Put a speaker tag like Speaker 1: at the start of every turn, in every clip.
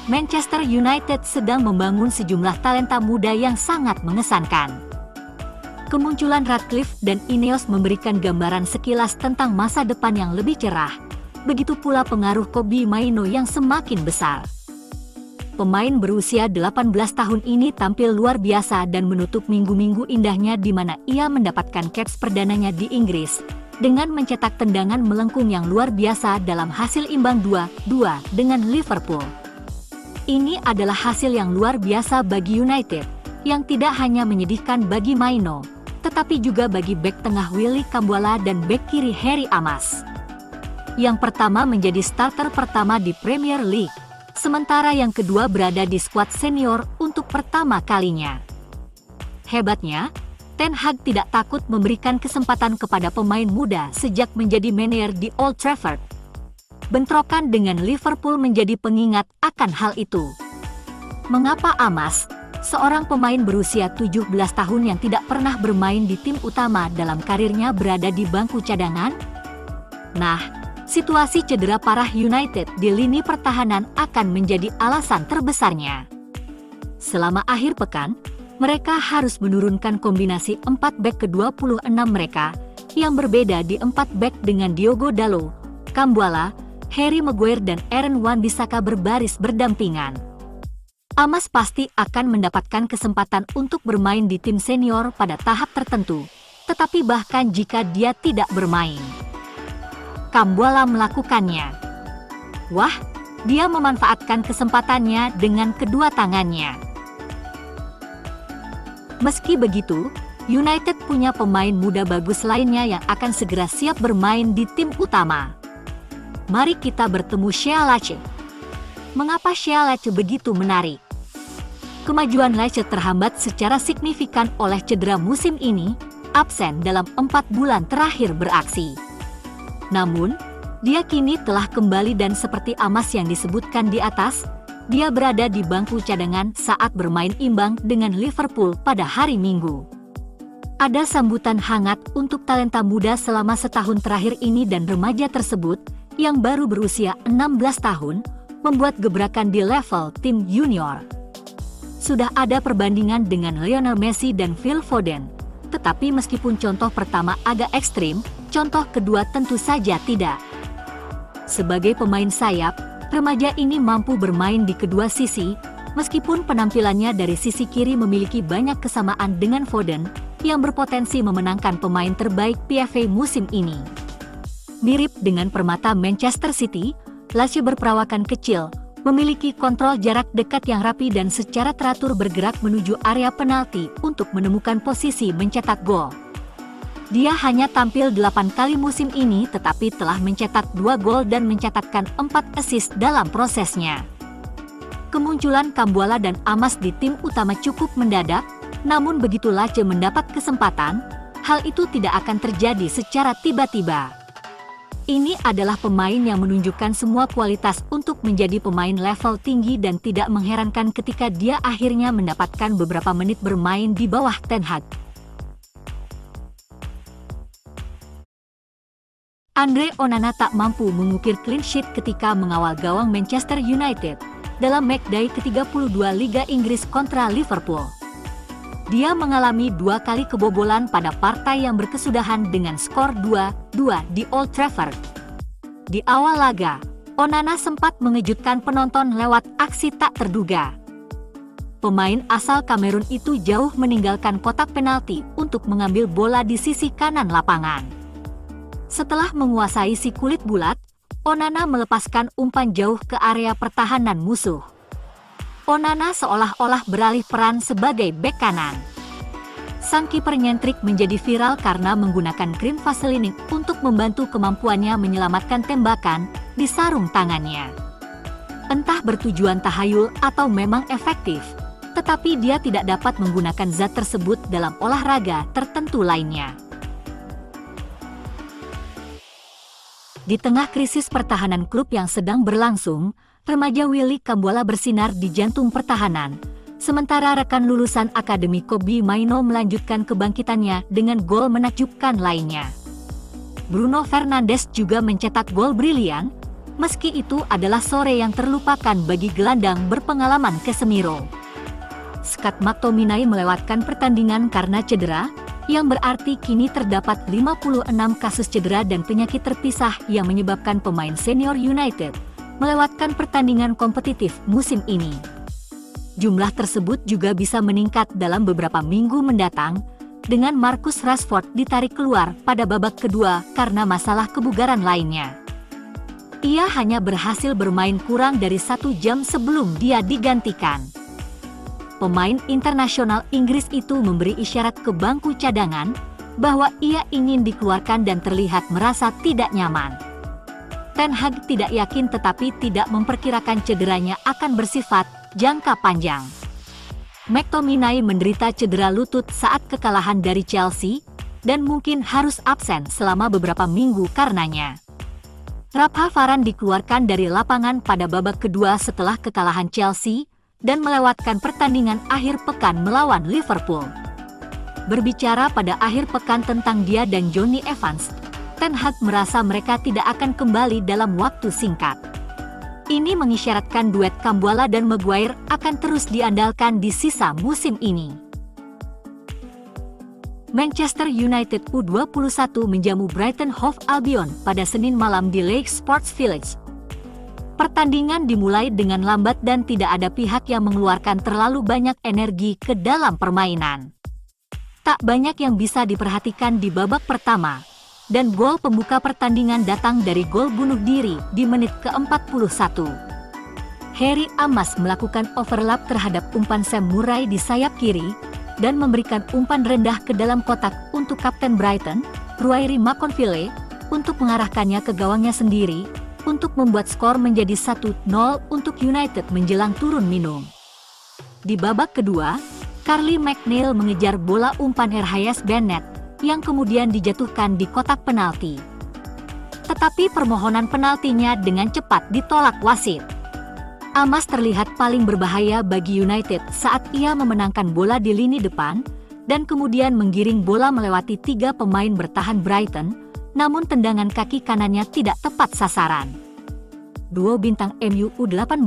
Speaker 1: Manchester United sedang membangun sejumlah talenta muda yang sangat mengesankan. Kemunculan Ratcliffe dan Ineos memberikan gambaran sekilas tentang masa depan yang lebih cerah. Begitu pula pengaruh Kobbie Mainoo yang semakin besar. Pemain berusia 18 tahun ini tampil luar biasa dan menutup minggu-minggu indahnya di mana ia mendapatkan caps perdananya di Inggris, dengan mencetak tendangan melengkung yang luar biasa dalam hasil imbang 2-2 dengan Liverpool. Ini adalah hasil yang luar biasa bagi United, yang tidak hanya menyedihkan bagi Mainoo, tetapi juga bagi bek tengah Willy Kambuala dan bek kiri Harry Amas. Yang pertama menjadi starter pertama di Premier League, sementara yang kedua berada di skuad senior untuk pertama kalinya. Hebatnya, Ten Hag tidak takut memberikan kesempatan kepada pemain muda sejak menjadi manajer di Old Trafford. Bentrokan dengan Liverpool menjadi pengingat akan hal itu. Mengapa Amas, seorang pemain berusia 17 tahun yang tidak pernah bermain di tim utama dalam karirnya, berada di bangku cadangan? Nah, situasi cedera parah United di lini pertahanan akan menjadi alasan terbesarnya. Selama akhir pekan, mereka harus menurunkan kombinasi 4 bek ke-26 mereka, yang berbeda di 4 bek dengan Diogo Dalot, Kambuala, Harry Maguire dan Aaron Wan-Bissaka berbaris berdampingan. Amas pasti akan mendapatkan kesempatan untuk bermain di tim senior pada tahap tertentu, tetapi bahkan jika dia tidak bermain, Kambuala melakukannya. Wah, dia memanfaatkan kesempatannya dengan kedua tangannya. Meski begitu, United punya pemain muda bagus lainnya yang akan segera siap bermain di tim utama. Mari kita bertemu Shea Lache. Mengapa Shea Lache begitu menarik? Kemajuan Lache terhambat secara signifikan oleh cedera musim ini, absen dalam 4 bulan terakhir beraksi. Namun, dia kini telah kembali dan seperti Amas yang disebutkan di atas, dia berada di bangku cadangan saat bermain imbang dengan Liverpool pada hari Minggu. Ada sambutan hangat untuk talenta muda selama setahun terakhir ini dan remaja tersebut, yang baru berusia 16 tahun, membuat gebrakan di level tim junior. Sudah ada perbandingan dengan Lionel Messi dan Phil Foden, tetapi meskipun contoh pertama agak ekstrim, contoh kedua tentu saja tidak. Sebagai pemain sayap, remaja ini mampu bermain di kedua sisi, meskipun penampilannya dari sisi kiri memiliki banyak kesamaan dengan Foden, yang berpotensi memenangkan pemain terbaik PFA musim ini. Mirip dengan permata Manchester City, Lache berperawakan kecil, memiliki kontrol jarak dekat yang rapi dan secara teratur bergerak menuju area penalti untuk menemukan posisi mencetak gol. Dia hanya tampil 8 kali musim ini tetapi telah mencetak 2 gol dan mencatatkan 4 assist dalam prosesnya. Kemunculan Kambuala dan Amas di tim utama cukup mendadak, namun begitu Lache mendapat kesempatan, hal itu tidak akan terjadi secara tiba-tiba. Ini adalah pemain yang menunjukkan semua kualitas untuk menjadi pemain level tinggi dan tidak mengherankan ketika dia akhirnya mendapatkan beberapa menit bermain di bawah Ten Hag. Andre Onana tak mampu mengukir clean sheet ketika mengawal gawang Manchester United dalam matchday ke-32 Liga Inggris kontra Liverpool. Dia mengalami 2 kali kebobolan pada partai yang berkesudahan dengan skor 2-2 di Old Trafford. Di awal laga, Onana sempat mengejutkan penonton lewat aksi tak terduga. Pemain asal Kamerun itu jauh meninggalkan kotak penalti untuk mengambil bola di sisi kanan lapangan. Setelah menguasai si kulit bulat, Onana melepaskan umpan jauh ke area pertahanan musuh. Onana seolah-olah beralih peran sebagai bek kanan. Sang kiper nyentrik menjadi viral karena menggunakan krim Vaseline untuk membantu kemampuannya menyelamatkan tembakan di sarung tangannya. Entah bertujuan tahayul atau memang efektif, tetapi dia tidak dapat menggunakan zat tersebut dalam olahraga tertentu lainnya. Di tengah krisis pertahanan klub yang sedang berlangsung, remaja Willy Kambuala bersinar di jantung pertahanan, sementara rekan lulusan Akademi Kobbie Mainoo melanjutkan kebangkitannya dengan gol menakjubkan lainnya. Bruno Fernandes juga mencetak gol brilian, Meski itu adalah sore yang terlupakan bagi gelandang berpengalaman Casemiro. Scott McTominay melewatkan pertandingan karena cedera, yang berarti kini terdapat 56 kasus cedera dan penyakit terpisah yang menyebabkan pemain senior United melewatkan pertandingan kompetitif musim ini. Jumlah tersebut juga bisa meningkat dalam beberapa minggu mendatang, dengan Marcus Rashford ditarik keluar pada babak kedua karena masalah kebugaran lainnya. Ia hanya berhasil bermain kurang dari 1 jam sebelum dia digantikan. Pemain internasional Inggris itu memberi isyarat ke bangku cadangan bahwa ia ingin dikeluarkan dan terlihat merasa tidak nyaman. Ten Hag tidak yakin tetapi tidak memperkirakan cederanya akan bersifat jangka panjang. McTominay menderita cedera lutut saat kekalahan dari Chelsea dan mungkin harus absen selama beberapa minggu karenanya. Rafa Varane dikeluarkan dari lapangan pada babak kedua setelah kekalahan Chelsea dan melewatkan pertandingan akhir pekan melawan Liverpool. Berbicara pada akhir pekan tentang dia dan Jonny Evans, Ten Hag merasa mereka tidak akan kembali dalam waktu singkat. Ini mengisyaratkan duet Cambuala dan Maguire akan terus diandalkan di sisa musim ini. Manchester United U21 menjamu Brighton Hove Albion pada Senin malam di Lake Sports Village. Pertandingan dimulai dengan lambat dan tidak ada pihak yang mengeluarkan terlalu banyak energi ke dalam permainan. Tak banyak yang bisa diperhatikan di babak pertama, dan gol pembuka pertandingan datang dari gol bunuh diri di menit ke-41. Harry Amas melakukan overlap terhadap umpan Sam Murray di sayap kiri, dan memberikan umpan rendah ke dalam kotak untuk Kapten Brighton, Ruairi Makonville, untuk mengarahkannya ke gawangnya sendiri, untuk membuat skor menjadi 1-0 untuk United menjelang turun minum. Di babak kedua, Carly McNeil mengejar bola umpan Hayes Bennett, yang kemudian dijatuhkan di kotak penalti. Tetapi permohonan penaltinya dengan cepat ditolak wasit. Amas terlihat paling berbahaya bagi United saat ia memenangkan bola di lini depan, dan kemudian menggiring bola melewati 3 pemain bertahan Brighton, namun tendangan kaki kanannya tidak tepat sasaran. Duo bintang MU U18,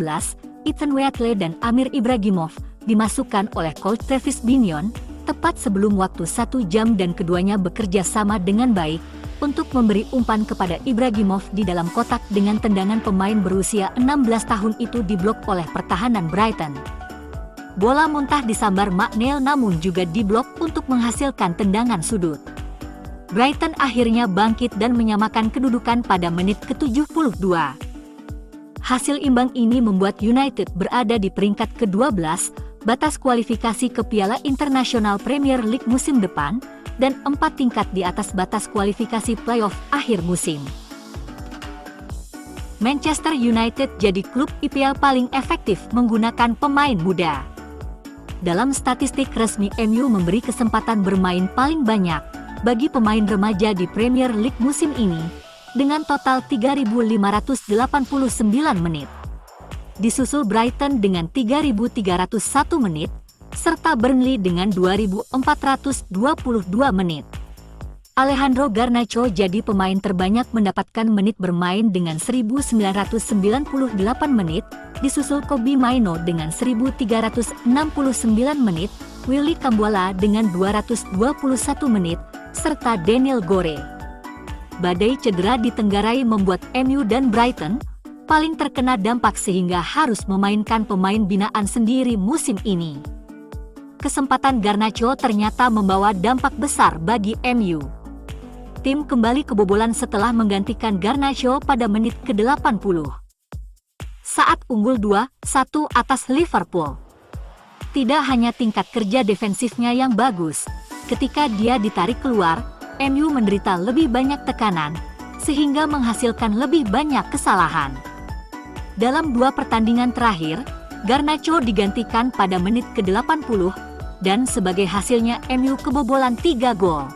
Speaker 1: Ethan Wheatley dan Amir Ibrahimov, dimasukkan oleh coach Travis Binion, tepat sebelum waktu 1 jam dan keduanya bekerja sama dengan baik, untuk memberi umpan kepada Ibrahimov di dalam kotak dengan tendangan pemain berusia 16 tahun itu diblok oleh pertahanan Brighton. Bola muntah disambar McNeil namun juga diblok untuk menghasilkan tendangan sudut. Brighton akhirnya bangkit dan menyamakan kedudukan pada menit ke-72. Hasil imbang ini membuat United berada di peringkat ke-12, batas kualifikasi ke Piala Internasional Premier League musim depan, dan 4 tingkat di atas batas kualifikasi playoff akhir musim. Manchester United jadi klub IPL paling efektif menggunakan pemain muda. Dalam statistik resmi, MU memberi kesempatan bermain paling banyak bagi pemain remaja di Premier League musim ini, dengan total 3.589 menit. Disusul Brighton dengan 3.301 menit, serta Burnley dengan 2.422 menit. Alejandro Garnacho jadi pemain terbanyak mendapatkan menit bermain dengan 1.998 menit, disusul Kobbie Mainoo dengan 1.369 menit, Willy Cambuala dengan 221 menit, serta Daniel Gore. Badai cedera ditenggarai membuat MU dan Brighton paling terkena dampak sehingga harus memainkan pemain binaan sendiri musim ini. Kesempatan Garnacho ternyata membawa dampak besar bagi MU. Tim kembali kebobolan setelah menggantikan Garnacho pada menit ke-80. Saat unggul 2-1 atas Liverpool. Tidak hanya tingkat kerja defensifnya yang bagus, ketika dia ditarik keluar, MU menderita lebih banyak tekanan, sehingga menghasilkan lebih banyak kesalahan. Dalam 2 pertandingan terakhir, Garnacho digantikan pada menit ke-80, dan sebagai hasilnya MU kebobolan 3 gol.